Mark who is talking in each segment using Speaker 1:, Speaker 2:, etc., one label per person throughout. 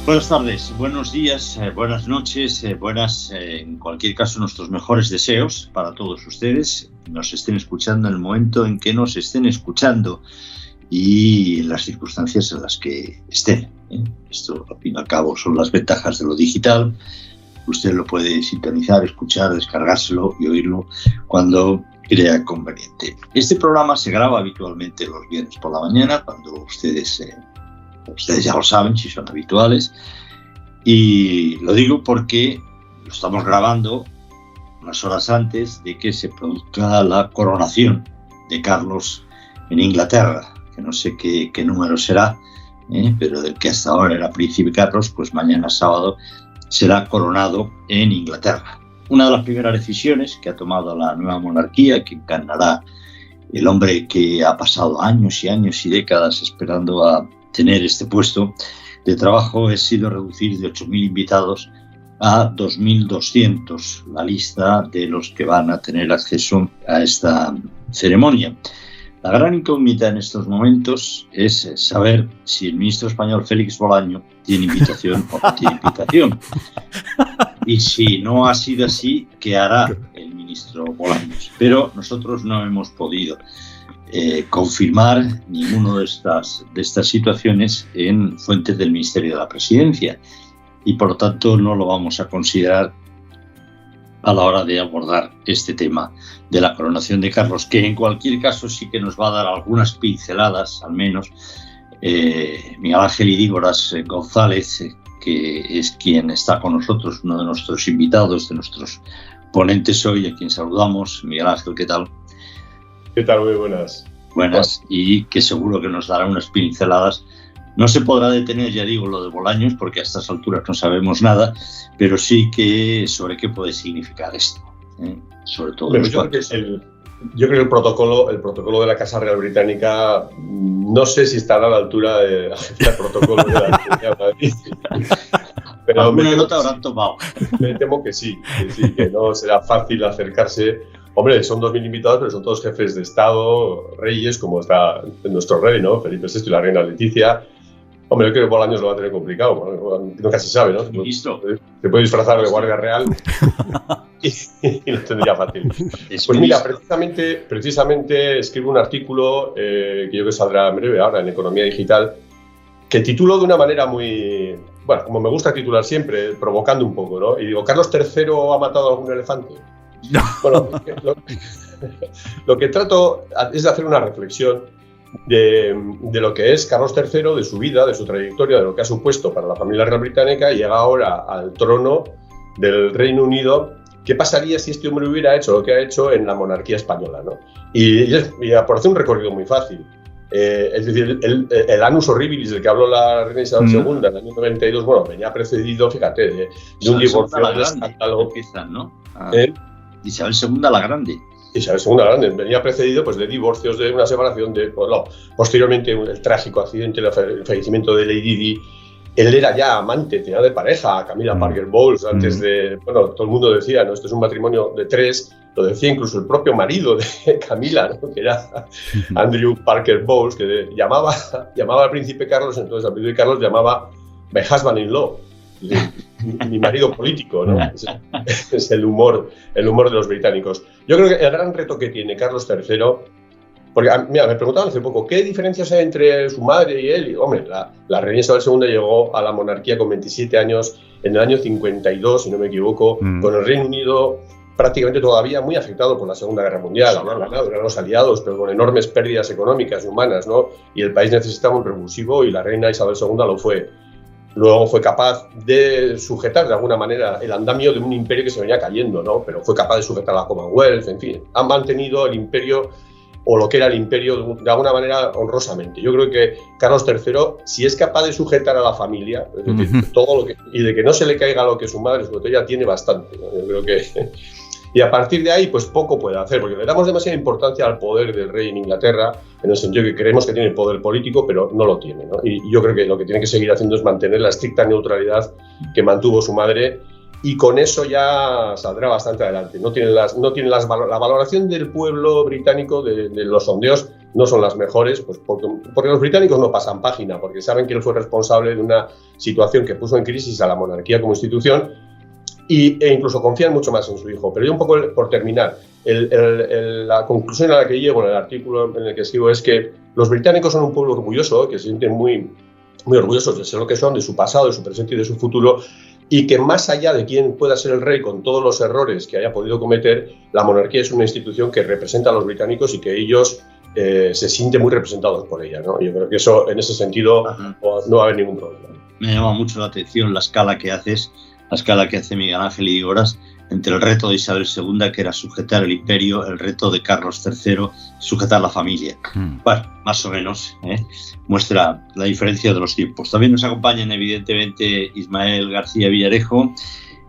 Speaker 1: Buenas tardes, buenos días, buenas noches, en cualquier caso, nuestros mejores deseos para todos ustedes. Nos estén escuchando en el momento en que nos estén escuchando y en las circunstancias en las que estén. Esto, al fin y al cabo, son las ventajas de lo digital. Usted lo puede sintonizar, escuchar, descargárselo y oírlo cuando crea conveniente. Este programa se graba habitualmente los viernes por la mañana, cuando ustedes ya lo saben, si son habituales, y lo digo porque lo estamos grabando unas horas antes de que se produzca la coronación de Carlos en Inglaterra, que no sé qué número será, pero del que hasta ahora era Príncipe Carlos, pues mañana sábado será coronado en Inglaterra. Una de las primeras decisiones que ha tomado la nueva monarquía, que encarnará el hombre que ha pasado años y años y décadas esperando a tener este puesto de trabajo, ha sido reducir de 8.000 invitados a 2.200 la lista de los que van a tener acceso a esta ceremonia. La gran incógnita en estos momentos es saber si el ministro español Félix Bolaño tiene invitación o no tiene invitación. Y si no ha sido así, ¿qué hará el ministro Bolaños? Pero nosotros no hemos podido confirmar ninguna de estas situaciones en fuentes del Ministerio de la Presidencia y por lo tanto no lo vamos a considerar a la hora de abordar este tema de la coronación de Carlos, que en cualquier caso sí que nos va a dar algunas pinceladas, al menos Miguel Ángel Idígoras González, que es quien está con nosotros, uno de nuestros invitados, de nuestros ponentes hoy, a quien saludamos. Miguel Ángel, ¿qué tal?
Speaker 2: ¿Qué tal? Muy buenas.
Speaker 1: Buenas, y que seguro que nos dará unas pinceladas. No se podrá detener, ya digo, lo de Bolaños, porque a estas alturas no sabemos nada, pero sí que sobre qué puede significar esto, sobre todo.
Speaker 2: Pero yo creo que el protocolo de la Casa Real Británica, no sé si estará a la altura del protocolo de la Comunidad de Madrid. Pero
Speaker 1: alguna nota habrán tomado.
Speaker 2: Me temo que sí, que no será fácil acercarse. Hombre, son 2.000 invitados, pero son todos jefes de Estado, reyes, como está nuestro rey, ¿no? Felipe VI y la reina Leticia. Hombre, yo creo que Bolaños lo va a tener complicado. Nunca se sabe, ¿no? Se puede disfrazar de guardia real y lo tendría fácil. Pues mira, precisamente escribo un artículo que yo creo que saldrá en breve ahora en Economía Digital, que titulo de una manera muy, bueno, como me gusta titular siempre, provocando un poco, ¿no? Y digo, ¿Carlos III ha matado a algún elefante? No. Bueno, lo que trato es de hacer una reflexión de lo que es Carlos III, de su vida, de su trayectoria, de lo que ha supuesto para la familia real británica, y llega ahora al trono del Reino Unido. ¿Qué pasaría si este hombre hubiera hecho lo que ha hecho en la monarquía española, ¿no? Y por hacer un recorrido muy fácil. Es decir, el annus horribilis del que habló la reina Isabel II en el año 92, bueno, venía precedido, fíjate, de un divorcio del escándalo.
Speaker 1: Isabel II la Grande.
Speaker 2: Isabel II la Grande venía precedido pues, de divorcios, de una separación, posteriormente el trágico accidente, el fallecimiento de Lady Di. Él era ya amante, tenía de pareja a Camilla Parker Bowles antes de, bueno, todo el mundo decía, ¿no? Esto es un matrimonio de 3, lo decía incluso el propio marido de Camila, ¿no? Que era Andrew Parker Bowles, que llamaba al príncipe Carlos, entonces al príncipe Carlos llamaba my husband-in-law, mi marido político, ¿no? Es el humor de los británicos. Yo creo que el gran reto que tiene Carlos III, porque mira, me preguntaban hace poco, ¿qué diferencias hay entre su madre y él? Y, hombre, la reina Isabel II llegó a la monarquía con 27 años, en el año 52, si no me equivoco, con el Reino Unido prácticamente todavía muy afectado por la Segunda Guerra Mundial. Habían ganado, eran los aliados, pero con enormes pérdidas económicas y humanas, ¿no? Y el país necesitaba un revulsivo y la reina Isabel II lo fue. Luego fue capaz de sujetar de alguna manera el andamio de un imperio que se venía cayendo, ¿no? Pero fue capaz de sujetar la Commonwealth, en fin. Han mantenido el imperio, o lo que era el imperio, de alguna manera honrosamente. Yo creo que Carlos III, si es capaz de sujetar a la familia, es decir, todo lo que, y de que no se le caiga lo que su madre, sobre todo, ya tiene bastante, ¿no? Yo creo que... Y a partir de ahí, pues poco puede hacer, porque le damos demasiada importancia al poder del rey en Inglaterra, en el sentido que creemos que tiene poder político, pero no lo tiene, ¿no? Y yo creo que lo que tiene que seguir haciendo es mantener la estricta neutralidad que mantuvo su madre, y con eso ya saldrá bastante adelante. No tiene la valoración del pueblo británico, de los sondeos, no son las mejores, pues porque los británicos no pasan página, porque saben que él fue responsable de una situación que puso en crisis a la monarquía como institución e incluso confían mucho más en su hijo. Pero yo un poco, por terminar, la conclusión a la que llego en el artículo en el que escribo es que los británicos son un pueblo orgulloso, que se sienten muy, muy orgullosos de ser lo que son, de su pasado, de su presente y de su futuro, y que más allá de quién pueda ser el rey con todos los errores que haya podido cometer, la monarquía es una institución que representa a los británicos y que ellos se sienten muy representados por ella, ¿no? Yo creo que eso, en ese sentido, no va a haber ningún problema.
Speaker 1: Me llama mucho la atención la escala que hace Miguel Ángel Ydígoras entre el reto de Isabel II, que era sujetar el imperio, el reto de Carlos III, sujetar la familia. Bueno, más o menos muestra la diferencia de los tiempos. También nos acompañan, evidentemente, Ismael García Villarejo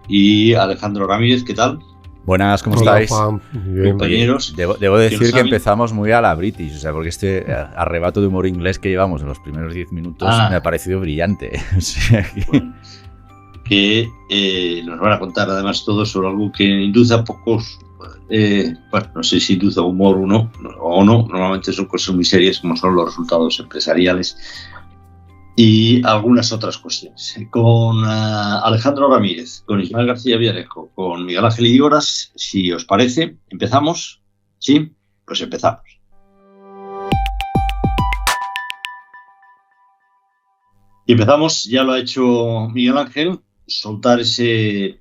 Speaker 1: y Alejandro Ramírez. ¿Qué tal?
Speaker 3: Buenas, ¿cómo estáis?
Speaker 2: Juan. Bien.
Speaker 1: Compañeros.
Speaker 3: Debo decir que empezamos muy a la British, o sea, porque este arrebato de humor inglés que llevamos en los primeros 10 minutos me ha parecido brillante. O sea,
Speaker 1: que nos van a contar además todo sobre algo que induce a pocos, bueno, no sé si induce a humor o no, normalmente son cosas muy serias como son los resultados empresariales y algunas otras cuestiones. Con Alejandro Ramírez, con Ismael García Villarejo, con Miguel Ángel Ydígoras, si os parece, ¿empezamos? ¿Sí? Pues empezamos. Y empezamos, ya lo ha hecho Miguel Ángel, soltar ese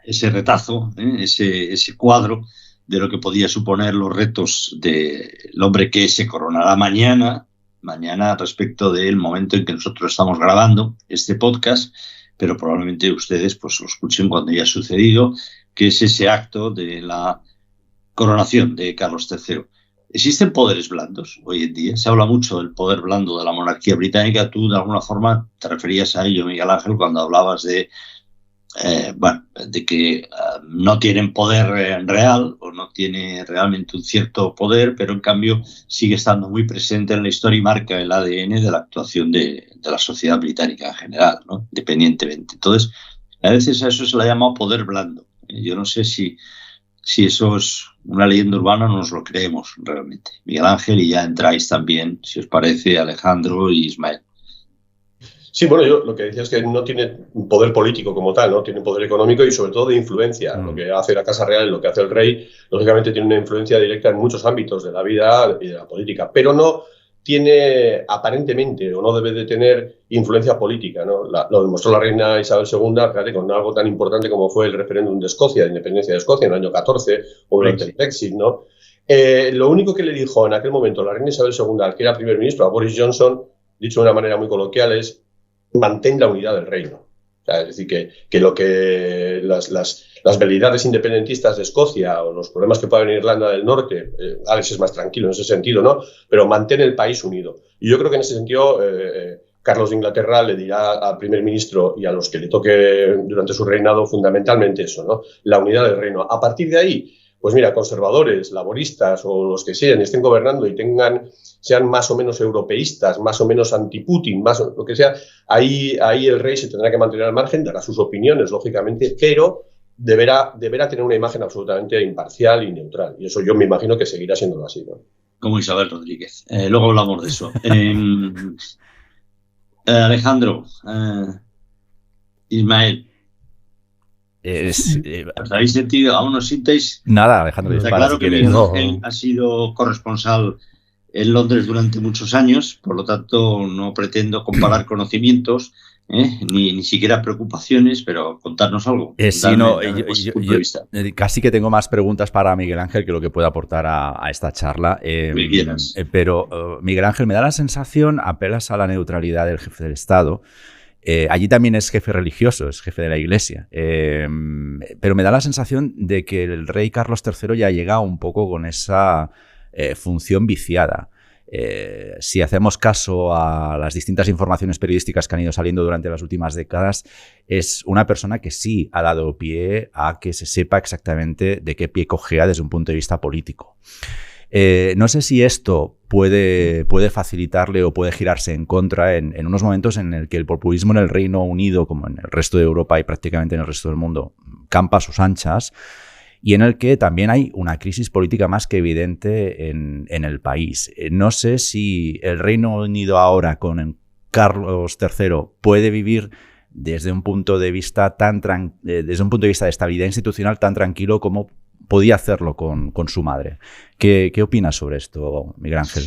Speaker 1: retazo, ese cuadro de lo que podía suponer los retos del hombre que se coronará mañana respecto del momento en que nosotros estamos grabando este podcast, pero probablemente ustedes pues lo escuchen cuando ya ha sucedido, que es ese acto de la coronación de Carlos III. ¿Existen poderes blandos hoy en día? Se habla mucho del poder blando de la monarquía británica. Tú, de alguna forma, te referías a ello, Miguel Ángel, cuando hablabas de que no tienen poder real o no tiene realmente un cierto poder, pero en cambio sigue estando muy presente en la historia y marca el ADN de la actuación de la sociedad británica en general, ¿no? Independientemente. Entonces, a veces a eso se le ha llamado poder blando. Yo no sé si eso es una leyenda urbana, no nos lo creemos realmente. Miguel Ángel, y ya entráis también, si os parece, Alejandro y Ismael.
Speaker 2: Sí, bueno, yo lo que decía es que no tiene poder político como tal, ¿no? Tiene poder económico y sobre todo de influencia. Lo que hace la Casa Real, lo que hace el rey, lógicamente tiene una influencia directa en muchos ámbitos de la vida y de la política, pero no tiene aparentemente o no debe de tener influencia política, ¿no? Lo demostró la reina Isabel II, fíjate, con algo tan importante como fue el referéndum de Escocia, de independencia de Escocia en el año 14 o durante el Brexit, ¿no? Lo único que le dijo en aquel momento la reina Isabel II, al que era primer ministro, a Boris Johnson, dicho de una manera muy coloquial, es mantén la unidad del reino. O sea, es decir, que lo que las veleidades independentistas de Escocia o los problemas que pueda haber en Irlanda del Norte, Alex es más tranquilo en ese sentido, ¿no? Pero mantén el país unido. Y yo creo que en ese sentido Carlos de Inglaterra le dirá al primer ministro y a los que le toque durante su reinado fundamentalmente eso, ¿no? La unidad del reino. A partir de ahí, pues mira, conservadores, laboristas o los que sean, estén gobernando y sean más o menos europeístas, más o menos anti-Putin, más lo que sea, ahí el rey se tendrá que mantener al margen, dará sus opiniones, lógicamente, pero deberá tener una imagen absolutamente imparcial y neutral. Y eso yo me imagino que seguirá siendo así, ¿no?
Speaker 1: Como Isabel Rodríguez. Luego hablamos de eso. Alejandro, Ismael. ¿Os habéis sentido? ¿Aún no sintáis?
Speaker 3: Nada, Alejandro.
Speaker 1: Está claro que Miguel Ángel ha sido corresponsal en Londres durante muchos años, por lo tanto no pretendo comparar conocimientos, ni siquiera preocupaciones, pero contarnos algo.
Speaker 3: Sí, no, yo casi que tengo más preguntas para Miguel Ángel que lo que pueda aportar a esta charla. Pero Miguel Ángel, me da la sensación, apelas a la neutralidad del jefe del Estado. Allí también es jefe religioso, es jefe de la Iglesia, pero me da la sensación de que el rey Carlos III ya ha llegado un poco con esa función viciada. Si hacemos caso a las distintas informaciones periodísticas que han ido saliendo durante las últimas décadas, es una persona que sí ha dado pie a que se sepa exactamente de qué pie cojea desde un punto de vista político. No sé si esto puede facilitarle o puede girarse en contra en unos momentos en el que el populismo en el Reino Unido, como en el resto de Europa y prácticamente en el resto del mundo, campa a sus anchas y en el que también hay una crisis política más que evidente en el país. No sé si el Reino Unido ahora con Carlos III puede vivir desde un punto de vista desde un punto de vista de estabilidad institucional tan tranquilo como podía hacerlo con su madre. ¿Qué opinas sobre esto, Miguel Ángel?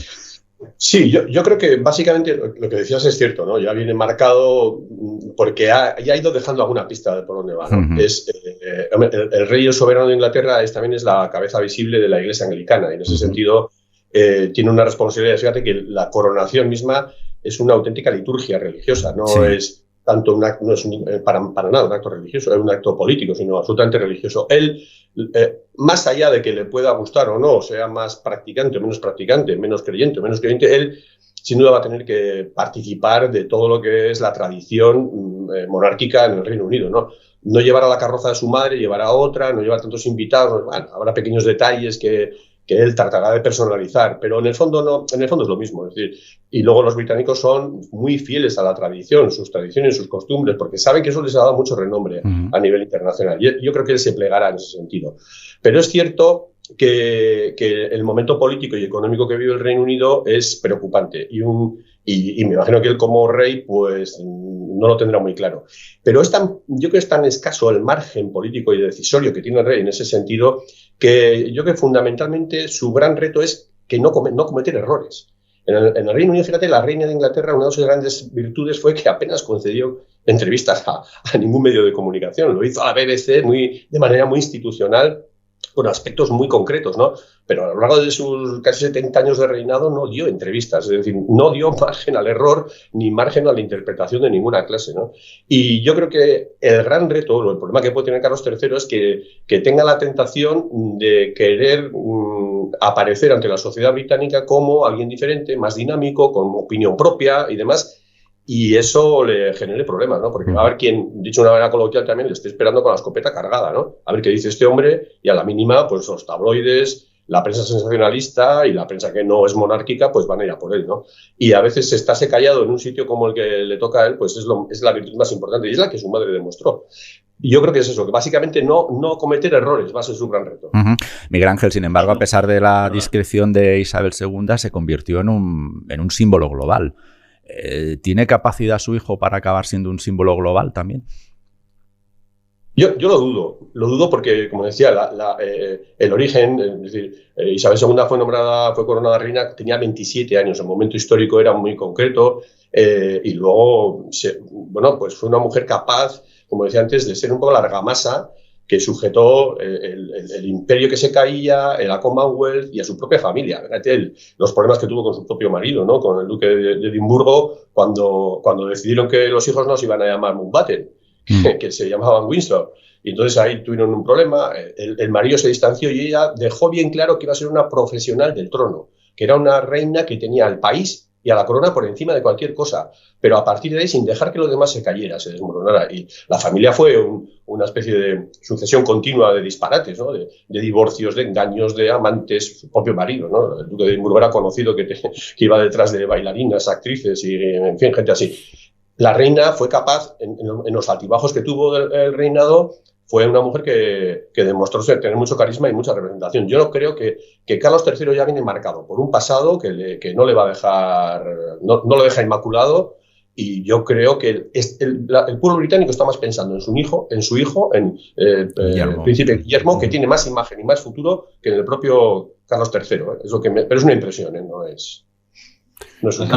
Speaker 2: Sí, yo creo que básicamente lo que decías es cierto, ¿no? Ya viene marcado porque ya ha ido dejando alguna pista de por dónde va, ¿no? El rey y el soberano de Inglaterra también es la cabeza visible de la Iglesia anglicana y en ese sentido tiene una responsabilidad. Fíjate que la coronación misma es una auténtica liturgia religiosa, no es tanto no es para nada un acto religioso, es un acto político, sino absolutamente religioso. Él, más allá de que le pueda gustar o no, sea más practicante o menos practicante, menos creyente o menos creyente, él sin duda va a tener que participar de todo lo que es la tradición monárquica en el Reino Unido, ¿no? No llevará la carroza de su madre, llevará otra, no llevar tantos invitados, bueno, habrá pequeños detalles que él tratará de personalizar, pero en el fondo no, en el fondo es lo mismo. Es decir, y luego los británicos son muy fieles a la tradición, sus tradiciones, sus costumbres, porque saben que eso les ha dado mucho renombre a nivel internacional. Y yo creo que él se plegará en ese sentido. Pero es cierto que el momento político y económico que vive el Reino Unido es preocupante y me imagino que él como rey pues no lo tendrá muy claro. Pero yo creo que es tan escaso el margen político y decisorio que tiene el rey en ese sentido que yo creo que fundamentalmente su gran reto es que no cometer errores. En el Reino Unido, fíjate, la reina de Inglaterra, una de sus grandes virtudes fue que apenas concedió entrevistas a ningún medio de comunicación. Lo hizo a la BBC de manera muy institucional, con aspectos muy concretos, ¿no? Pero a lo largo de sus casi 70 años de reinado no dio entrevistas, es decir, no dio margen al error ni margen a la interpretación de ninguna clase, ¿no? Y yo creo que el gran reto, el problema que puede tener Carlos III es que tenga la tentación de querer aparecer ante la sociedad británica como alguien diferente, más dinámico, con opinión propia y demás. Y eso le genere problemas, ¿no? Porque va a haber quien, dicho de una manera coloquial también, le esté esperando con la escopeta cargada, ¿no? A ver qué dice este hombre y a la mínima, pues los tabloides, la prensa sensacionalista y la prensa que no es monárquica, pues van a ir a por él, ¿no? Y a veces estarse callado en un sitio como el que le toca a él, pues es la virtud más importante y es la que su madre demostró. Y yo creo que es eso, que básicamente no cometer errores va a ser su gran reto.
Speaker 3: Miguel Ángel, sin embargo, a pesar de la discreción de Isabel II, se convirtió en un símbolo global. ¿Tiene capacidad su hijo para acabar siendo un símbolo global también?
Speaker 2: Yo lo dudo porque, como decía, el origen, es decir, Isabel II fue coronada reina, tenía 27 años, el momento histórico era muy concreto y luego, pues fue una mujer capaz, como decía antes, de ser un poco la argamasa que sujetó el imperio que se caía, la Commonwealth y a su propia familia. Fíjate los problemas que tuvo con su propio marido, ¿no? Con el duque de Edimburgo, cuando decidieron que los hijos no se iban a llamar Mountbatten, que se llamaban Windsor. Y entonces ahí tuvieron un problema, el marido se distanció y ella dejó bien claro que iba a ser una profesional del trono, que era una reina que tenía al país y a la corona por encima de cualquier cosa, pero a partir de ahí sin dejar que lo demás se cayera, se desmoronara. Y la familia fue una especie de sucesión continua de disparates, ¿no? De divorcios, de engaños, de amantes, su propio marido, ¿no? El duque de Edimburgo era conocido que iba detrás de bailarinas, actrices y, en fin, gente así. La reina fue capaz, en los altibajos que tuvo el reinado, fue una mujer que demostró tener mucho carisma y mucha representación. Yo no creo que Carlos III ya viene marcado por un pasado que no le va a dejar, no lo deja inmaculado, y yo creo que el pueblo británico está más pensando en su hijo, el príncipe Guillermo, que tiene más imagen y más futuro que en el propio Carlos III. Es lo que pero es una impresión, no es un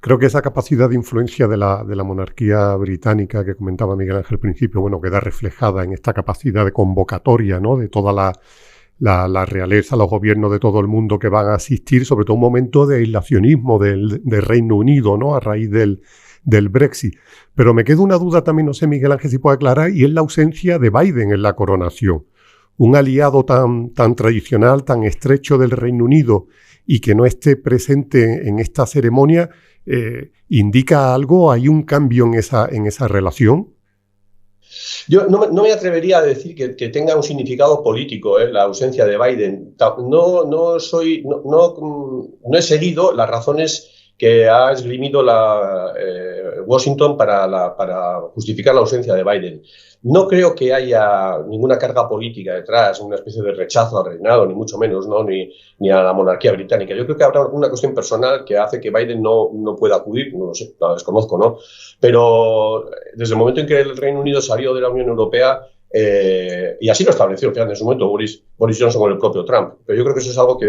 Speaker 4: Creo que esa capacidad de influencia de la monarquía británica que comentaba Miguel Ángel al principio, bueno, queda reflejada en esta capacidad de convocatoria, ¿no? De toda la realeza, los gobiernos de todo el mundo que van a asistir, sobre todo un momento de aislacionismo del Reino Unido, ¿no? A raíz del Brexit. Pero me queda una duda también, no sé, Miguel Ángel, si puede aclarar, y es la ausencia de Biden en la coronación. Un aliado tan tradicional, tan estrecho del Reino Unido, y que no esté presente en esta ceremonia, ¿indica algo? ¿Hay un cambio en esa relación?
Speaker 2: Yo no me atrevería a decir que tenga un significado político, la ausencia de Biden. No he seguido las razones que ha esgrimido Washington para justificar la ausencia de Biden. No creo que haya ninguna carga política detrás, una especie de rechazo al reinado, ni mucho menos, ¿no? ni a la monarquía británica. Yo creo que habrá una cuestión personal que hace que Biden no pueda acudir, no lo sé, la desconozco, ¿no? Pero desde el momento en que el Reino Unido salió de la Unión Europea, y así lo estableció, fíjate, en su momento Boris Johnson con el propio Trump. Pero yo creo que eso es algo que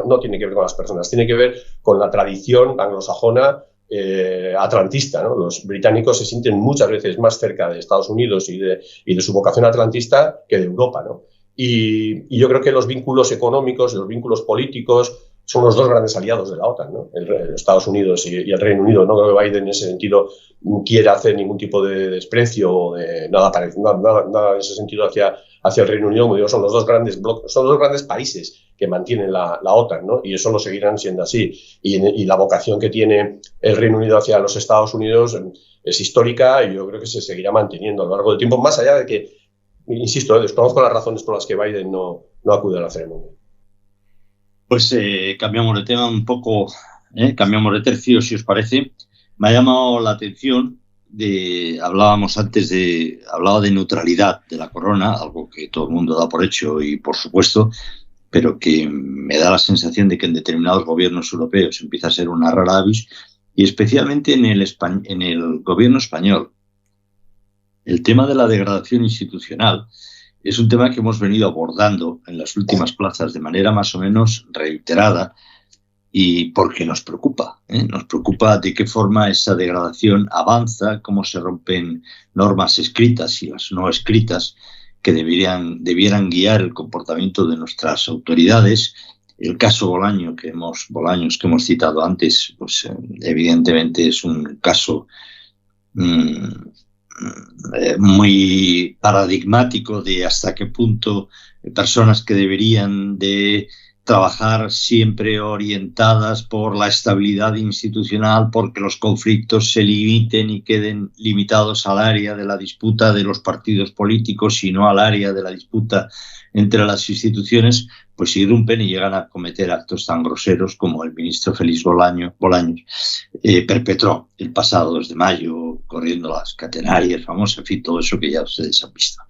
Speaker 2: no tiene que ver con las personas, tiene que ver con la tradición anglosajona atlantista, ¿no? Los británicos se sienten muchas veces más cerca de Estados Unidos y de su vocación atlantista que de Europa, ¿no? Y yo creo que los vínculos económicos, los vínculos políticos son los dos grandes aliados de la OTAN, ¿no? Estados Unidos y el Reino Unido. No creo que Biden en ese sentido quiera hacer ningún tipo de desprecio o de nada en ese sentido hacia el Reino Unido. Como digo, son los dos grandes bloques, son los dos grandes países que mantienen la OTAN, ¿no? Y eso lo seguirán siendo así. Y la vocación que tiene el Reino Unido hacia los Estados Unidos es histórica y yo creo que se seguirá manteniendo a lo largo del tiempo, más allá de que, insisto, desconozco las razones por las que Biden no acude a la ceremonia.
Speaker 1: Pues cambiamos de tema un poco, cambiamos de tercio, si os parece. Me ha llamado la atención, hablábamos antes hablaba de neutralidad de la corona, algo que todo el mundo da por hecho y por supuesto, pero que me da la sensación de que en determinados gobiernos europeos empieza a ser una rara avis, y especialmente en el gobierno español. El tema de la degradación institucional es un tema que hemos venido abordando en las últimas plazas de manera más o menos reiterada y porque nos preocupa. Nos preocupa de qué forma esa degradación avanza, cómo se rompen normas escritas y las no escritas que debieran guiar el comportamiento de nuestras autoridades. El caso Bolaños que hemos citado antes, pues evidentemente es un caso muy paradigmático de hasta qué punto personas que deberían de trabajar siempre orientadas por la estabilidad institucional, porque los conflictos se limiten y queden limitados al área de la disputa de los partidos políticos y no al área de la disputa entre las instituciones, pues irrumpen y llegan a cometer actos tan groseros como el ministro Félix Bolaños perpetró el pasado 2 de mayo, corriendo las catenarias famosas, en fin, todo eso que ya ustedes han visto.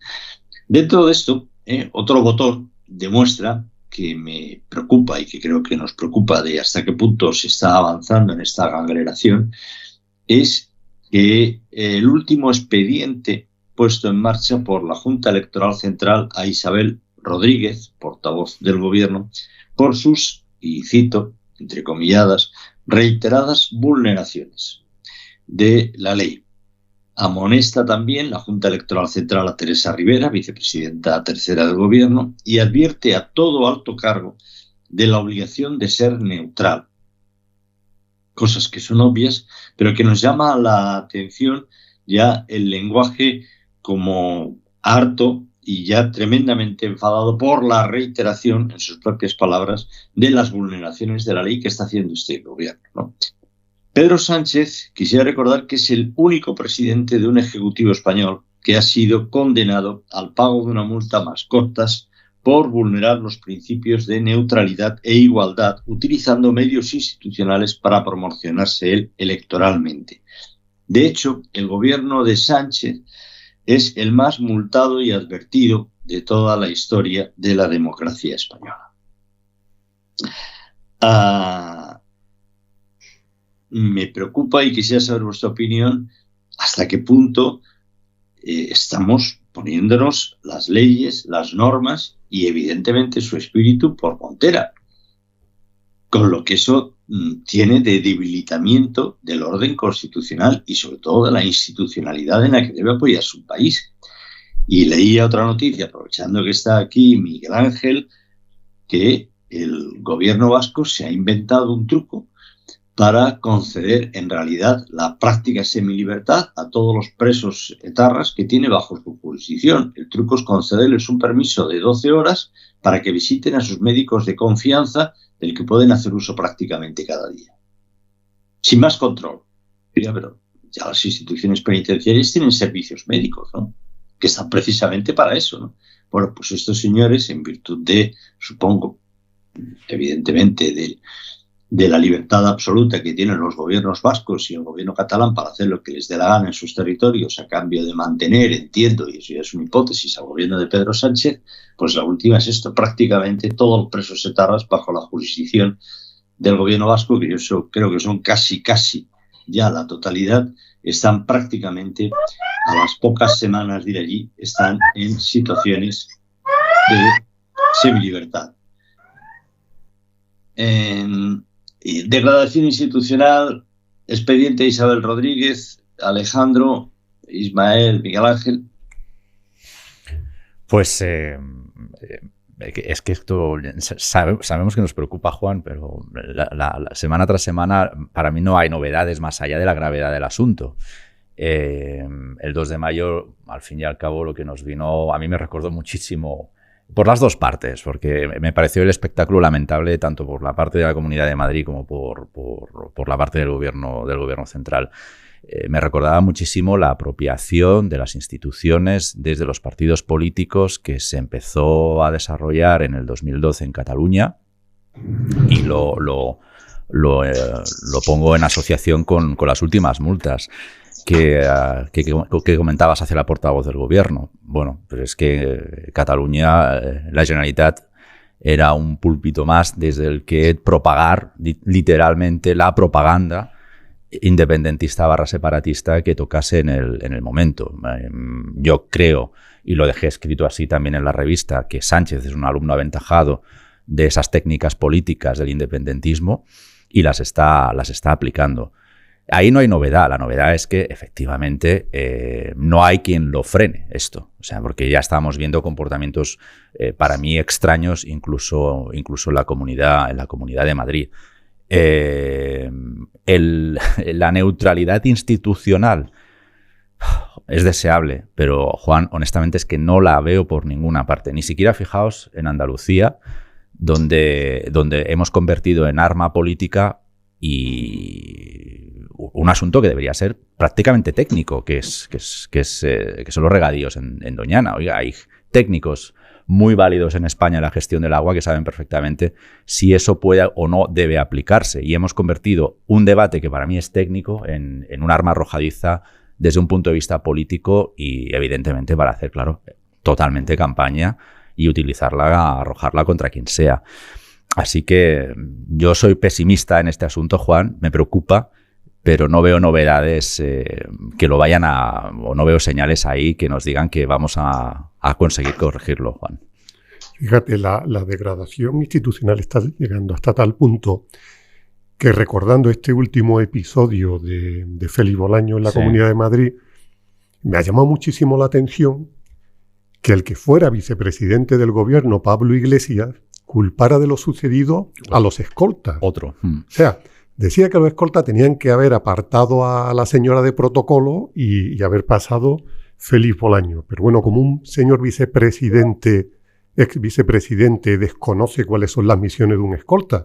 Speaker 1: Dentro de esto, otro botón demuestra que me preocupa y que creo que nos preocupa de hasta qué punto se está avanzando en esta gangreración, es que el último expediente puesto en marcha por la Junta Electoral Central a Isabel Rodríguez, portavoz del gobierno, por sus, y cito, entrecomilladas, reiteradas vulneraciones de la ley. Amonesta también la Junta Electoral Central a Teresa Rivera, vicepresidenta tercera del gobierno, y advierte a todo alto cargo de la obligación de ser neutral. Cosas que son obvias, pero que nos llama la atención ya el lenguaje como harto y ya tremendamente enfadado por la reiteración, en sus propias palabras, de las vulneraciones de la ley que está haciendo este gobierno, ¿no? Pedro Sánchez, quisiera recordar que es el único presidente de un ejecutivo español que ha sido condenado al pago de una multa más cortas por vulnerar los principios de neutralidad e igualdad, utilizando medios institucionales para promocionarse él electoralmente. De hecho, el gobierno de Sánchez es el más multado y advertido de toda la historia de la democracia española. Me preocupa y quisiera saber vuestra opinión hasta qué punto estamos poniéndonos las leyes, las normas y evidentemente su espíritu por montera, con lo que eso tiene de debilitamiento del orden constitucional y sobre todo de la institucionalidad en la que debe apoyarse un país. Y leía otra noticia, aprovechando que está aquí Miguel Ángel, que el gobierno vasco se ha inventado un truco para conceder en realidad la práctica semilibertad a todos los presos etarras que tiene bajo su jurisdicción. El truco es concederles un permiso de 12 horas para que visiten a sus médicos de confianza, del que pueden hacer uso prácticamente cada día. Sin más control. Pero ya las instituciones penitenciarias tienen servicios médicos, ¿no?, que están precisamente para eso, ¿no? Bueno, pues estos señores, en virtud de, supongo, evidentemente, de la libertad absoluta que tienen los gobiernos vascos y el gobierno catalán para hacer lo que les dé la gana en sus territorios a cambio de mantener, entiendo, y eso ya es una hipótesis, al gobierno de Pedro Sánchez, pues la última es esto, prácticamente todos los presos etarras bajo la jurisdicción del gobierno vasco, que yo creo que son casi ya la totalidad, están prácticamente a las pocas semanas de ir allí, están en situaciones de semilibertad. Degradación institucional, expediente Isabel Rodríguez, Alejandro, Ismael, Miguel Ángel.
Speaker 3: Pues es que esto sabemos que nos preocupa, Juan, pero la semana tras semana para mí no hay novedades más allá de la gravedad del asunto. El 2 de mayo, al fin y al cabo, lo que nos vino, a mí me recordó muchísimo por las dos partes, porque me pareció el espectáculo lamentable tanto por la parte de la Comunidad de Madrid como por la parte del gobierno central. Me recordaba muchísimo la apropiación de las instituciones desde los partidos políticos que se empezó a desarrollar en el 2012 en Cataluña, y lo pongo en asociación con las últimas multas que comentabas hacia la portavoz del gobierno. Bueno, pero es que Cataluña, la Generalitat, era un púlpito más desde el que propagar literalmente la propaganda independentista / separatista que tocase en el momento. Yo creo, y lo dejé escrito así también en la revista, que Sánchez es un alumno aventajado de esas técnicas políticas del independentismo y las está aplicando. Ahí no hay novedad, la novedad es que efectivamente no hay quien lo frene esto, o sea, porque ya estamos viendo comportamientos para mí extraños incluso en la comunidad de Madrid. La neutralidad institucional es deseable, pero Juan, honestamente es que no la veo por ninguna parte, ni siquiera fijaos en Andalucía, donde hemos convertido en arma política y un asunto que debería ser prácticamente técnico, que son los regadíos en Doñana. Oiga, hay técnicos muy válidos en España en la gestión del agua que saben perfectamente si eso puede o no debe aplicarse, y hemos convertido un debate que para mí es técnico en un arma arrojadiza desde un punto de vista político y evidentemente para hacer, claro, totalmente campaña y utilizarla, arrojarla contra quien sea. Así que yo soy pesimista en este asunto, Juan, me preocupa, pero no veo novedades que lo vayan o no veo señales ahí que nos digan que vamos a conseguir corregirlo, Juan.
Speaker 4: Fíjate, la degradación institucional está llegando hasta tal punto que, recordando este último episodio de Félix Bolaño en la Comunidad de Madrid, me ha llamado muchísimo la atención que el que fuera vicepresidente del gobierno, Pablo Iglesias, culpara de lo sucedido a los escoltas.
Speaker 3: Otro.
Speaker 4: O sea, decía que los escoltas tenían que haber apartado a la señora de protocolo y haber pasado Félix Bolaño. Pero bueno, como un señor ex vicepresidente, desconoce cuáles son las misiones de un escolta.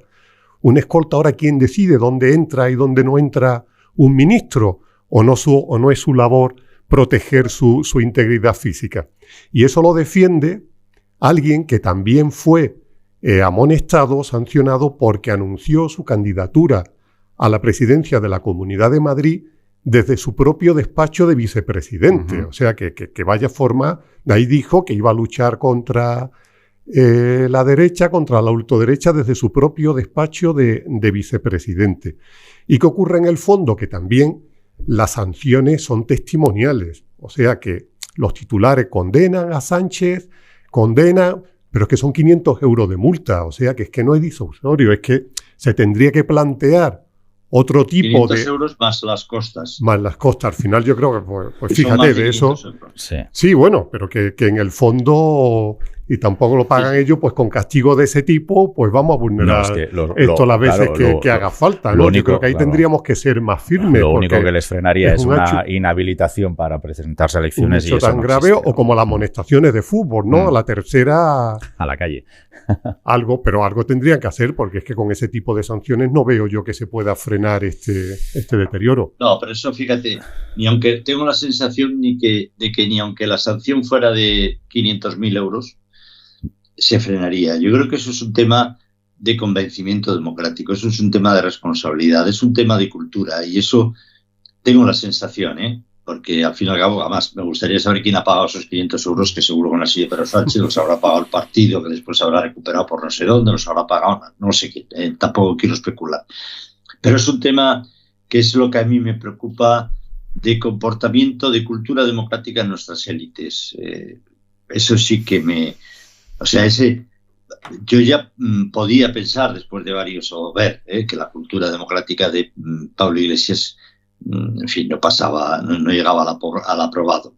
Speaker 4: Un escolta ahora, ¿quién decide dónde entra y dónde no entra un ministro? ¿O no es su labor proteger su integridad física? Y eso lo defiende alguien que también fue amonestado, sancionado, porque anunció su candidatura a la presidencia de la Comunidad de Madrid desde su propio despacho de vicepresidente. O sea, que vaya forma, de ahí dijo que iba a luchar contra la derecha, contra la ultraderecha, desde su propio despacho de vicepresidente. ¿Y qué ocurre en el fondo? Que también las sanciones son testimoniales. O sea que los titulares condenan a Sánchez, pero es que son 500 euros de multa. O sea que es que no es disuasorio, es que se tendría que plantear otro tipo
Speaker 1: 500 euros más las costas.
Speaker 4: Más las costas. Al final yo creo que, pues fíjate, de eso... Sí, bueno, pero que en el fondo, y tampoco lo pagan ellos, pues con castigo de ese tipo, pues vamos a vulnerar esto las veces que haga falta, ¿no? Yo creo que ahí tendríamos que ser más firmes.
Speaker 3: Lo único que les frenaría es una inhabilitación para presentarse a elecciones.
Speaker 4: Un hecho tan grave, o como las amonestaciones de fútbol, ¿no? A la tercera...
Speaker 3: A la calle.
Speaker 4: Algo tendrían que hacer, porque es que con ese tipo de sanciones no veo yo que se pueda frenar este deterioro.
Speaker 1: No, pero eso, fíjate, ni aunque tengo la sensación de que ni aunque la sanción fuera de 500.000 euros, se frenaría. Yo creo que eso es un tema de convencimiento democrático, eso es un tema de responsabilidad, es un tema de cultura, y eso tengo la sensación, porque al fin y al cabo, además, me gustaría saber quién ha pagado esos 500 euros, que seguro con la silla de Pedro Sánchez los habrá pagado el partido, que después habrá recuperado por no sé dónde, los habrá pagado, no sé quién, tampoco quiero especular. Pero es un tema que es lo que a mí me preocupa, de comportamiento, de cultura democrática en nuestras élites. Eso sí que o sea, yo ya podía pensar, después de varios, o ver que la cultura democrática de Pablo Iglesias, en fin, no pasaba, no llegaba al aprobado.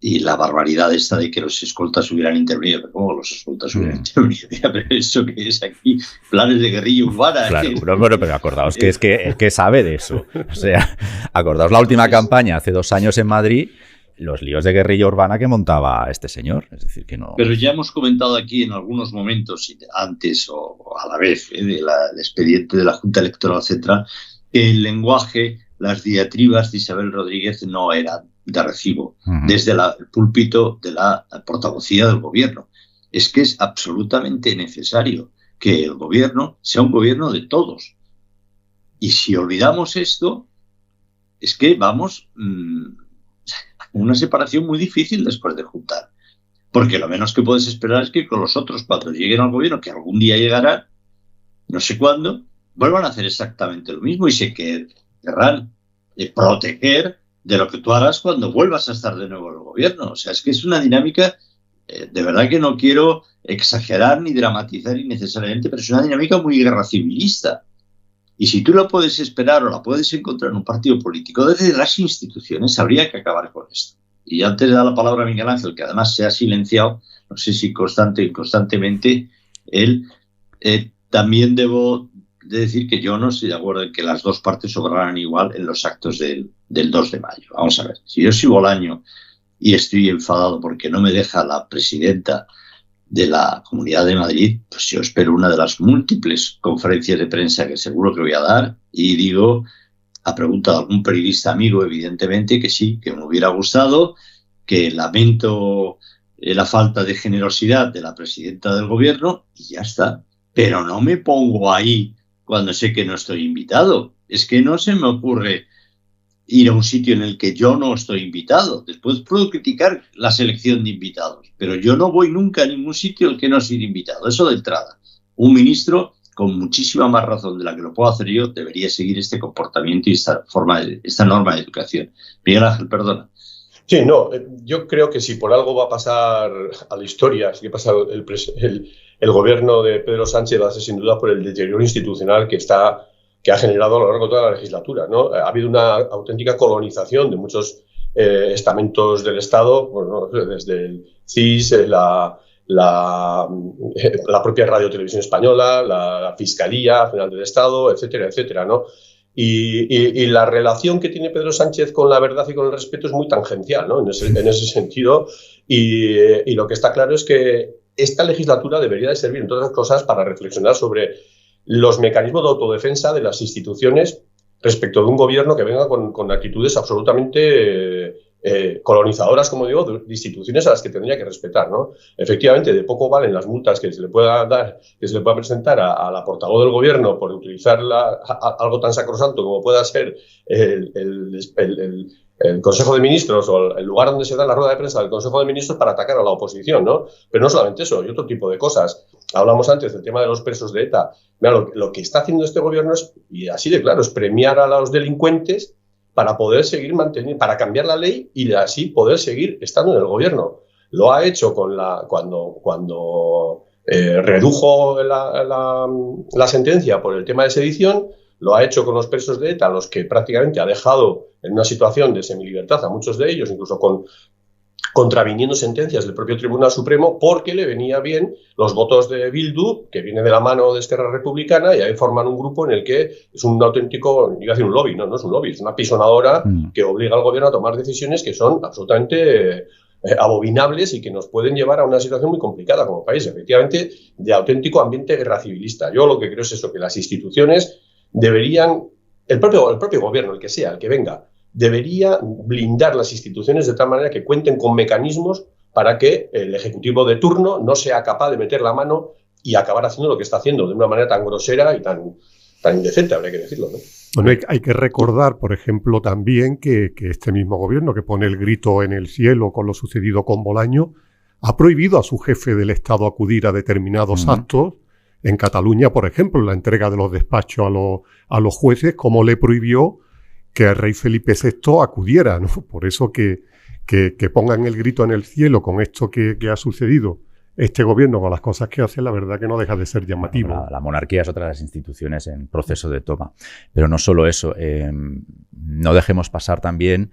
Speaker 1: Y la barbaridad esta de que los escoltas hubieran intervenido. ¿Pero cómo los escoltas hubieran intervenido? Pero eso que es aquí, planes de guerrilla urbana.
Speaker 3: Claro, bueno, pero acordaos que es que sabe de eso. O sea, acordaos la última campaña hace 2 años en Madrid, los líos de guerrilla urbana que montaba este señor. Es decir, que no.
Speaker 1: Pero ya hemos comentado aquí en algunos momentos, antes o a la vez, del expediente de la Junta Electoral Central, que el lenguaje, las diatribas de Isabel Rodríguez no eran de recibo, desde el púlpito de la portavocía del gobierno. Es que es absolutamente necesario que el gobierno sea un gobierno de todos. Y si olvidamos esto, es que vamos a una separación muy difícil después de juntar. Porque lo menos que puedes esperar es que con los otros, cuando lleguen al gobierno, que algún día llegarán, no sé cuándo, vuelvan a hacer exactamente lo mismo y se querrán proteger de lo que tú harás cuando vuelvas a estar de nuevo en el gobierno. O sea, es que es una dinámica, de verdad que no quiero exagerar ni dramatizar innecesariamente, pero es una dinámica muy guerra civilista. Y si tú la puedes esperar o la puedes encontrar en un partido político, desde las instituciones habría que acabar con esto. Y antes de dar la palabra a Miguel Ángel, que además se ha silenciado, no sé si constantemente, él, también debo de decir que yo no estoy de acuerdo en que las dos partes obraran igual en los actos del 2 de mayo. Vamos a ver, si yo soy Bolaño y estoy enfadado porque no me deja la presidenta de la Comunidad de Madrid, pues yo espero una de las múltiples conferencias de prensa que seguro que voy a dar y digo, a pregunta de algún periodista amigo, evidentemente, que sí, que me hubiera gustado, que lamento la falta de generosidad de la presidenta del gobierno y ya está. Pero no me pongo ahí cuando sé que no estoy invitado. Es que no se me ocurre ir a un sitio en el que yo no estoy invitado. Después puedo criticar la selección de invitados, pero yo no voy nunca a ningún sitio al que no soy invitado. Eso de entrada. Un ministro, con muchísima más razón de la que lo puedo hacer yo, debería seguir este comportamiento y esta norma de educación. Miguel Ángel, perdona.
Speaker 2: Sí, no, yo creo que si por algo va a pasar a la historia, si que pasa el gobierno de Pedro Sánchez, va a ser sin duda por el deterioro institucional que ha generado a lo largo de toda la legislatura, ¿no? Ha habido una auténtica colonización de muchos estamentos del Estado, bueno, desde el CIS, la propia Radio Televisión Española, la Fiscalía General del Estado, etcétera, etcétera, ¿no? Y la relación que tiene Pedro Sánchez con la verdad y con el respeto es muy tangencial, ¿no? En ese sentido. Y lo que está claro es que esta legislatura debería de servir, entre otras cosas, para reflexionar sobre los mecanismos de autodefensa de las instituciones respecto de un gobierno que venga con actitudes absolutamente colonizadoras, como digo, de instituciones a las que tendría que respetar, ¿no? Efectivamente, de poco valen las multas que se le pueda dar, que se le pueda presentar a la portavoz del gobierno por utilizar algo tan sacrosanto como pueda ser el Consejo de Ministros o el lugar donde se da la rueda de prensa del Consejo de Ministros para atacar a la oposición, ¿no? Pero no solamente eso, hay otro tipo de cosas. Hablamos antes del tema de los presos de ETA. Mira, lo que está haciendo este gobierno es, y así de claro, es premiar a los delincuentes para poder seguir manteniendo, para cambiar la ley y así poder seguir estando en el gobierno. Lo ha hecho cuando redujo la sentencia por el tema de sedición, lo ha hecho con los presos de ETA, los que prácticamente ha dejado en una situación de semilibertad a muchos de ellos, incluso contraviniendo sentencias del propio Tribunal Supremo, porque le venía bien los votos de Bildu, que viene de la mano de Esquerra Republicana, y ahí forman un grupo en el que es un auténtico, iba a decir un lobby, no es un lobby, es una pisonadora que obliga al gobierno a tomar decisiones que son absolutamente abominables y que nos pueden llevar a una situación muy complicada como país, efectivamente, de auténtico ambiente guerra civilista. Yo lo que creo es eso, que las instituciones deberían, el propio gobierno, el que sea, el que venga, debería blindar las instituciones de tal manera que cuenten con mecanismos para que el Ejecutivo de turno no sea capaz de meter la mano y acabar haciendo lo que está haciendo de una manera tan grosera y tan indecente, habría que decirlo, ¿no?
Speaker 4: Bueno, hay que recordar, por ejemplo, también que este mismo gobierno que pone el grito en el cielo con lo sucedido con Bolaño ha prohibido a su jefe del Estado acudir a determinados actos. En Cataluña, por ejemplo, la entrega de los despachos a los jueces, como le prohibió que el rey Felipe VI acudiera, ¿no? Por eso que pongan el grito en el cielo con esto que ha sucedido este gobierno con las cosas que hace, la verdad que no deja de ser llamativo.
Speaker 3: La monarquía es otra de las instituciones en proceso de toma. Pero no solo eso, no dejemos pasar también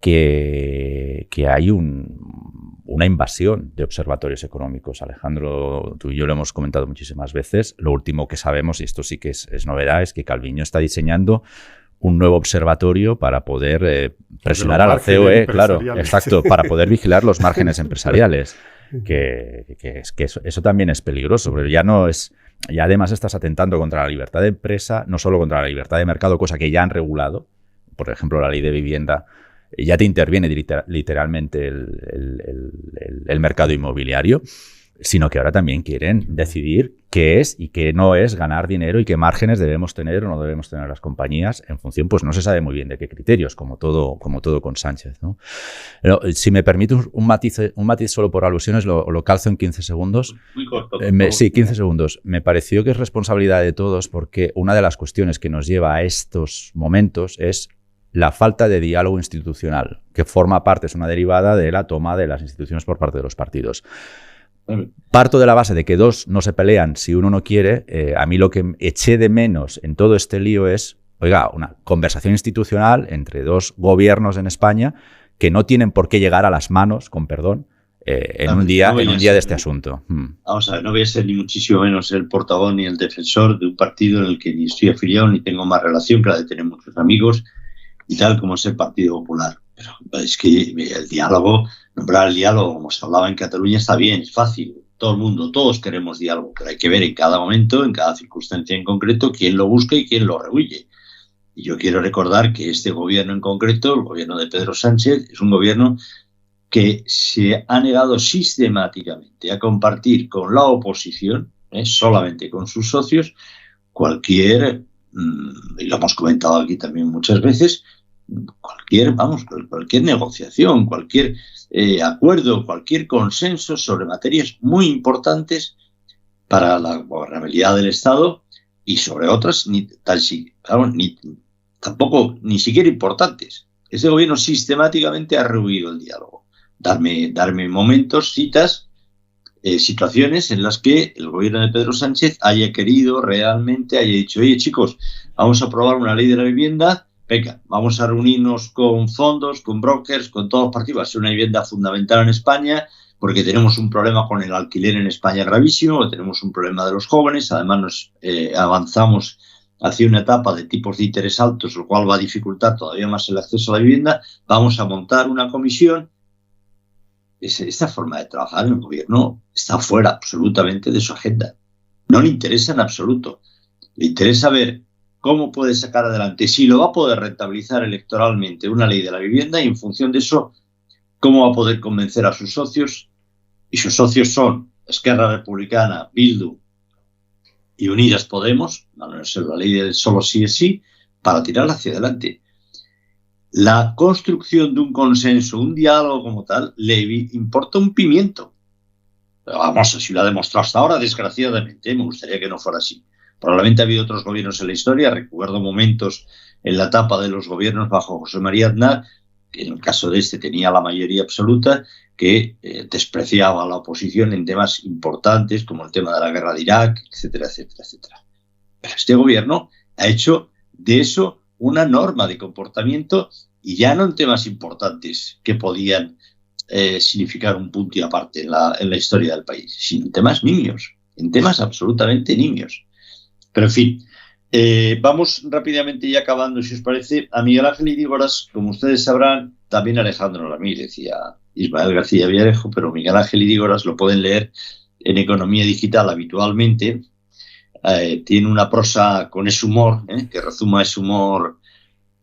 Speaker 3: que hay una invasión de observatorios económicos. Alejandro, tú y yo lo hemos comentado muchísimas veces. Lo último que sabemos, y esto sí que es novedad, es que Calviño está diseñando un nuevo observatorio para poder presionar a la COE, claro, exacto, para poder vigilar los márgenes empresariales. Que eso también es peligroso, pero ya además estás atentando contra la libertad de empresa, no solo contra la libertad de mercado, cosa que ya han regulado, por ejemplo, la ley de vivienda ya te interviene literalmente el mercado inmobiliario, sino que ahora también quieren decidir qué es y qué no es ganar dinero y qué márgenes debemos tener o no debemos tener las compañías en función, pues no se sabe muy bien de qué criterios, como todo con Sánchez, ¿no? Pero, si me permite un matiz solo por alusiones, lo calzo en 15 segundos.
Speaker 1: Muy corto.
Speaker 3: Sí, 15 segundos. Me pareció que es responsabilidad de todos porque una de las cuestiones que nos lleva a estos momentos es la falta de diálogo institucional, que forma parte, es una derivada de la toma de las instituciones por parte de los partidos. Parto de la base de que dos no se pelean si uno no quiere. A mí lo que eché de menos en todo este lío es, una conversación institucional entre dos gobiernos en España que no tienen por qué llegar a las manos, con perdón, en un día de este asunto.
Speaker 1: Vamos a ver, no voy a ser ni muchísimo menos el portavoz ni el defensor de un partido en el que ni estoy afiliado ni tengo más relación que la de tener muchos amigos y tal como es el Partido Popular. Pero es que el diálogo, nombrar el diálogo, como se hablaba en Cataluña, está bien, es fácil. Todo el mundo, todos queremos diálogo, pero hay que ver en cada momento, en cada circunstancia en concreto, quién lo busca y quién lo rehuye. Y yo quiero recordar que este gobierno en concreto, el gobierno de Pedro Sánchez, es un gobierno que se ha negado sistemáticamente a compartir con la oposición, solamente con sus socios, cualquier, y lo hemos comentado aquí también muchas veces, cualquier negociación, cualquier acuerdo, cualquier consenso sobre materias muy importantes para la gobernabilidad del Estado y sobre otras ni siquiera importantes. Ese gobierno sistemáticamente ha rehuido el diálogo. Darme momentos, citas, situaciones en las que el gobierno de Pedro Sánchez haya querido realmente, haya dicho, oye chicos, vamos a aprobar una ley de la vivienda. Venga, vamos a reunirnos con fondos, con brokers, con todos los partidos. Va a ser una vivienda fundamental en España porque tenemos un problema con el alquiler en España gravísimo, tenemos un problema de los jóvenes, además nos avanzamos hacia una etapa de tipos de interés altos, lo cual va a dificultar todavía más el acceso a la vivienda. Vamos a montar una comisión. Esta forma de trabajar en el gobierno está fuera absolutamente de su agenda. No le interesa en absoluto. Le interesa ver cómo puede sacar adelante, si lo va a poder rentabilizar electoralmente una ley de la vivienda y en función de eso, cómo va a poder convencer a sus socios. Y sus socios son Esquerra Republicana, Bildu y Unidas Podemos, no ser la ley del solo sí es sí, para tirarla hacia adelante. La construcción de un consenso, un diálogo como tal, le importa un pimiento. Pero vamos, así lo ha demostrado hasta ahora, desgraciadamente, me gustaría que no fuera así. Probablemente ha habido otros gobiernos en la historia, recuerdo momentos en la etapa de los gobiernos bajo José María Aznar, que en el caso de este tenía la mayoría absoluta, que despreciaba a la oposición en temas importantes como el tema de la guerra de Irak, etcétera, etcétera, etcétera. Pero este gobierno ha hecho de eso una norma de comportamiento y ya no en temas importantes que podían significar un punto y aparte en la historia del país, sino en temas nimios, en temas absolutamente nimios. Pero en fin, vamos rápidamente y acabando, si os parece, a Miguel Ángel Idígoras, como ustedes sabrán, también Alejandro Ramírez y a Ismael García Villarejo, pero Miguel Ángel Idígoras lo pueden leer en Economía Digital habitualmente. Tiene una prosa con ese humor, que rezuma ese humor,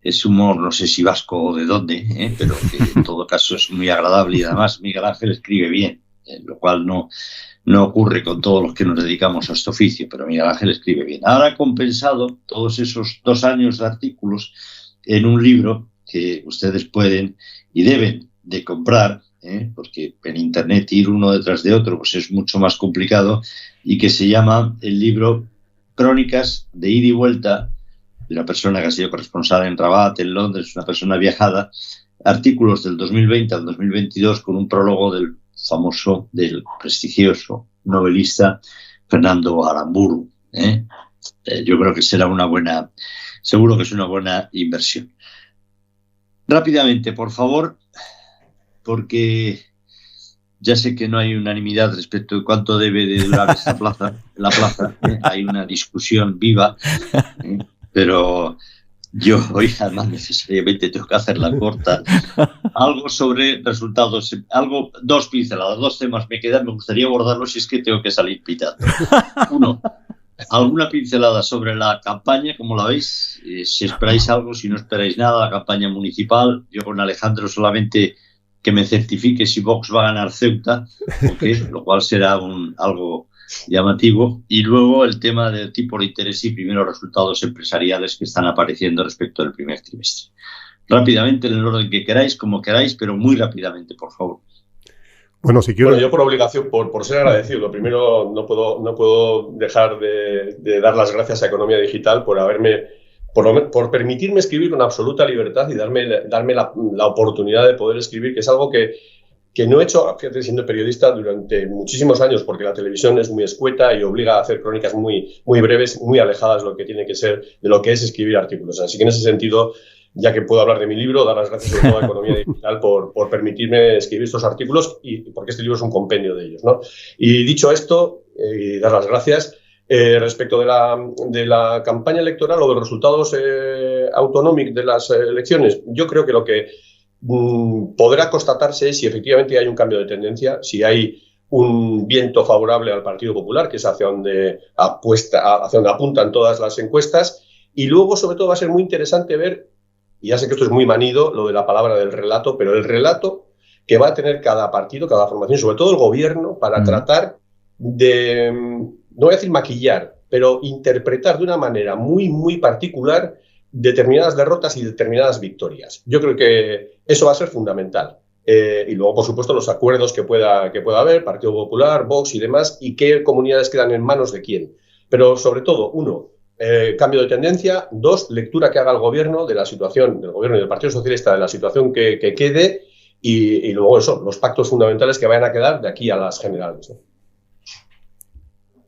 Speaker 1: no sé si vasco o de dónde, pero que en todo caso es muy agradable y además Miguel Ángel escribe bien. lo cual no ocurre con todos los que nos dedicamos a este oficio, pero Miguel Ángel escribe bien. Ahora ha compensado todos esos 2 años de artículos en un libro que ustedes pueden y deben de comprar, porque en Internet ir uno detrás de otro pues es mucho más complicado, y que se llama el libro Crónicas de ida y vuelta, de una persona que ha sido corresponsal en Rabat, en Londres, una persona viajada, artículos del 2020 al 2022 con un prólogo del prestigioso novelista Fernando Aramburu. Yo creo que seguro que es una buena inversión. Rápidamente, por favor, porque ya sé que no hay unanimidad respecto de cuánto debe de durar esta la plaza. Hay una discusión viva, pero yo hoy además necesariamente tengo que hacerla corta. Algo sobre resultados, 2 pinceladas, 2 temas me quedan, me gustaría abordarlos si es que tengo que salir pitando. 1, alguna pincelada sobre la campaña, ¿cómo la veis? Si esperáis algo, si no esperáis nada, la campaña municipal. Yo con Alejandro solamente que me certifique si Vox va a ganar Ceuta, lo cual será algo llamativo. Y luego el tema del tipo de interés y primeros resultados empresariales que están apareciendo respecto del primer trimestre. Rápidamente, en el orden que queráis, como queráis, pero muy rápidamente, por favor.
Speaker 4: Bueno, si quiero...
Speaker 2: Bueno, yo por obligación, por ser agradecido, lo primero no puedo dejar de dar las gracias a Economía Digital por permitirme escribir con absoluta libertad y darme la oportunidad de poder escribir, que es algo que no he hecho, fíjate, siendo periodista durante muchísimos años, porque la televisión es muy escueta y obliga a hacer crónicas muy, muy breves, muy alejadas de lo que tiene que ser, de lo que es escribir artículos. Así que en ese sentido, ya que puedo hablar de mi libro, dar las gracias sobre todo a Economía Digital por permitirme escribir estos artículos, y porque este libro es un compendio de ellos, ¿no? Y dicho esto, y dar las gracias, respecto de la campaña electoral o de los resultados autonómicos de las elecciones, yo creo que lo que podrá constatarse es si efectivamente hay un cambio de tendencia, si hay un viento favorable al Partido Popular, que es hacia donde apuntan todas las encuestas, y luego sobre todo va a ser muy interesante ver, y ya sé que esto es muy manido, lo de la palabra del relato, pero el relato que va a tener cada partido, cada formación, sobre todo el gobierno, para tratar de, no voy a decir maquillar, pero interpretar de una manera muy, muy particular determinadas derrotas y determinadas victorias. Yo creo que eso va a ser fundamental. Y luego, por supuesto, los acuerdos que pueda haber, Partido Popular, Vox y demás, y qué comunidades quedan en manos de quién. Pero, sobre todo, 1, cambio de tendencia. 2, lectura que haga el gobierno de la situación, del gobierno y del Partido Socialista, de la situación que quede, y luego eso, los pactos fundamentales que vayan a quedar de aquí a las generales, ¿no?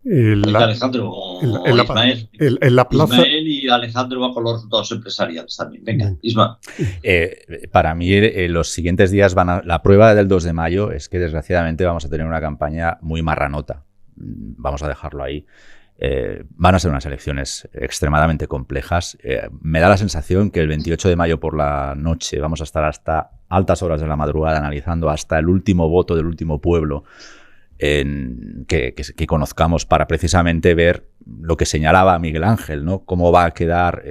Speaker 1: Alejandro Ismael.
Speaker 4: En la plaza...
Speaker 1: Ismael y Alejandro va con los resultados empresariales también. Venga, Ismael.
Speaker 3: Para mí, los siguientes días la prueba del 2 de mayo es que desgraciadamente vamos a tener una campaña muy marranota. Vamos a dejarlo ahí. Van a ser unas elecciones extremadamente complejas. Me da la sensación que el 28 de mayo por la noche vamos a estar hasta altas horas de la madrugada analizando hasta el último voto del último pueblo que conozcamos, para precisamente ver lo que señalaba Miguel Ángel, ¿no? Cómo va a quedar,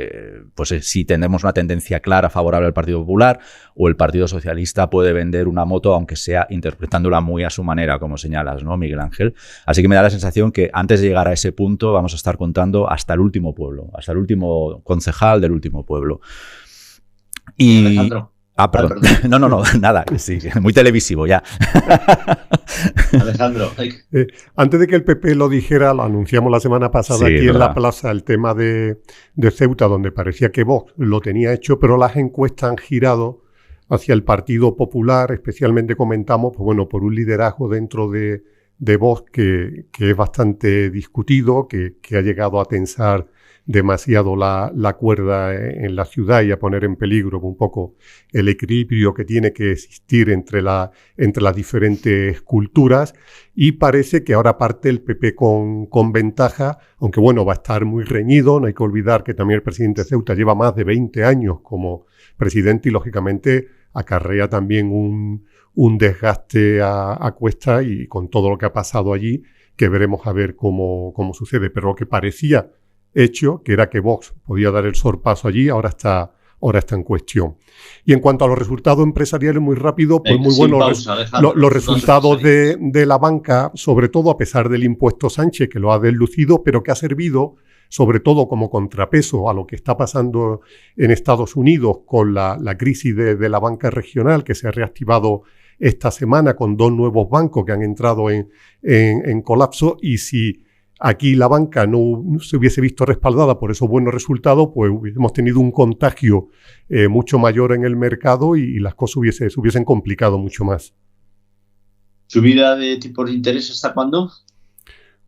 Speaker 3: pues si tenemos una tendencia clara favorable al Partido Popular, o el Partido Socialista puede vender una moto, aunque sea interpretándola muy a su manera, como señalas, ¿no, Miguel Ángel? Así que me da la sensación que antes de llegar a ese punto vamos a estar contando hasta el último pueblo, hasta el último concejal del último pueblo. Y...
Speaker 1: Alejandro.
Speaker 3: Perdón. No, nada, sí, muy televisivo ya.
Speaker 1: Alejandro.
Speaker 4: Antes de que el PP lo dijera, lo anunciamos la semana pasada aquí en la plaza, el tema de Ceuta, donde parecía que Vox lo tenía hecho, pero las encuestas han girado hacia el Partido Popular. Especialmente comentamos, pues bueno, por un liderazgo dentro de Vox que es bastante discutido, que ha llegado a tensar demasiado la cuerda en la ciudad y a poner en peligro un poco el equilibrio que tiene que existir entre las diferentes culturas, y parece que ahora parte el PP con ventaja, aunque bueno, va a estar muy reñido. No hay que olvidar que también el presidente Ceuta lleva más de 20 años como presidente y lógicamente acarrea también un desgaste a cuesta, y con todo lo que ha pasado allí, que veremos a ver cómo sucede. Pero lo que parecía hecho, que era que Vox podía dar el sorpaso allí, ahora está ahora está en cuestión. Y en cuanto a los resultados empresariales, muy rápido, pues muy buenos los resultados de la banca, sobre todo a pesar del impuesto Sánchez, que lo ha deslucido, pero que ha servido sobre todo como contrapeso a lo que está pasando en Estados Unidos con la crisis de la banca regional, que se ha reactivado esta semana con 2 nuevos bancos que han entrado en colapso. Y si aquí la banca no se hubiese visto respaldada por esos buenos resultados, pues hubiésemos tenido un contagio mucho mayor en el mercado y las cosas se hubiesen complicado mucho más.
Speaker 1: ¿Subida de tipos de interés hasta cuándo?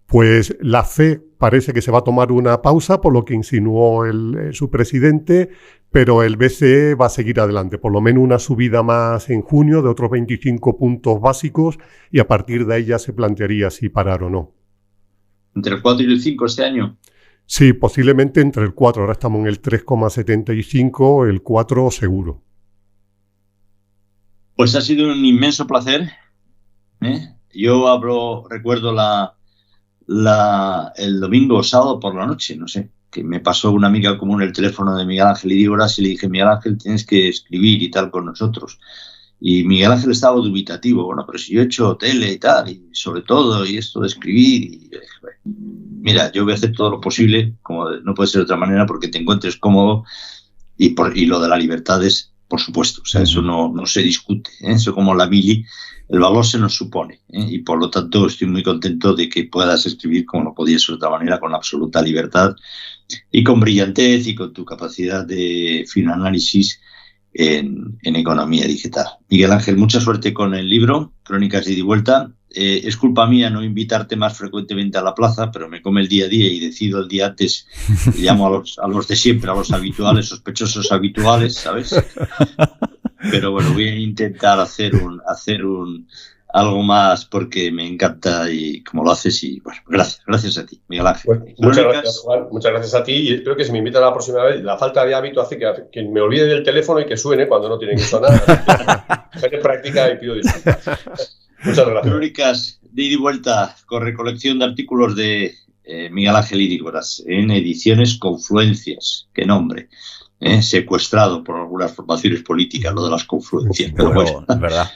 Speaker 4: Pues la FED parece que se va a tomar una pausa, por lo que insinuó su presidente, pero el BCE va a seguir adelante, por lo menos una subida más en junio de otros 25 puntos básicos, y a partir de ahí ya se plantearía si parar o no.
Speaker 1: ¿Entre el 4 y el 5 este año?
Speaker 4: Sí, posiblemente entre el 4. Ahora estamos en el 3,75, el 4 seguro.
Speaker 1: Pues ha sido un inmenso placer. Yo recuerdo el domingo o sábado por la noche, no sé, que me pasó una amiga común el teléfono de Miguel Ángel Idígoras y le dije: Miguel Ángel, tienes que escribir y tal con nosotros. Y Miguel Ángel estaba dubitativo: bueno, pero si yo he hecho tele y tal, y sobre todo, y esto de escribir, y yo dije: bueno, mira, yo voy a hacer todo lo posible, como no puede ser de otra manera, porque te encuentres cómodo, y lo de la libertad es, por supuesto, o sea, eso no se discute, eso como la mili, el valor se nos supone, y por lo tanto estoy muy contento de que puedas escribir, como no podía ser de otra manera, con absoluta libertad y con brillantez y con tu capacidad de fino análisis en economía digital. Miguel Ángel, mucha suerte con el libro, Crónicas de Ida y Vuelta. Es culpa mía no invitarte más frecuentemente a la plaza, pero me come el día a día y decido el día antes, llamo a los de siempre, a los habituales, sospechosos habituales, ¿sabes? Pero bueno, voy a intentar hacer algo más porque me encanta y como lo haces, y bueno, gracias a ti, Miguel Ángel.
Speaker 2: Bueno, muchas gracias, Juan, muchas gracias a ti, y espero que si me invitan la próxima vez, la falta de hábito hace que me olvide del teléfono y que suene cuando no tiene que sonar. Así que práctica y pido disculpas. Muchas gracias.
Speaker 1: Crónicas de Ida y Vuelta, con recolección de artículos de Miguel Ángel Idígoras en Ediciones Confluencias. Qué nombre. Secuestrado por algunas formaciones políticas, lo de las confluencias. Pero bueno,
Speaker 3: es verdad.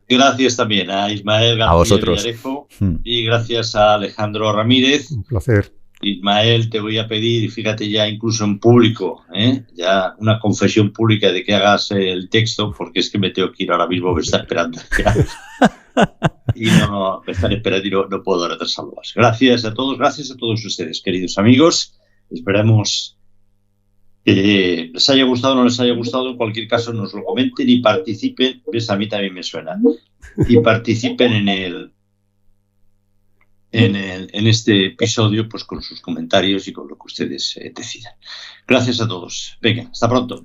Speaker 1: Gracias también a Ismael García Villarejo y gracias a Alejandro Ramírez.
Speaker 4: Un placer.
Speaker 1: Ismael, te voy a pedir, fíjate ya incluso en público, ya una confesión pública de que hagas el texto, porque es que me tengo que ir ahora mismo, me está esperando. Y me están esperando y no puedo retrasarlo más. Gracias a todos ustedes, queridos amigos. Esperamos que les haya gustado o no les haya gustado. En cualquier caso, nos lo comenten y participen. ¿Ves? A mí también me suena. Y participen en este episodio, pues con sus comentarios y con lo que ustedes decidan. Gracias a todos. Venga, hasta pronto.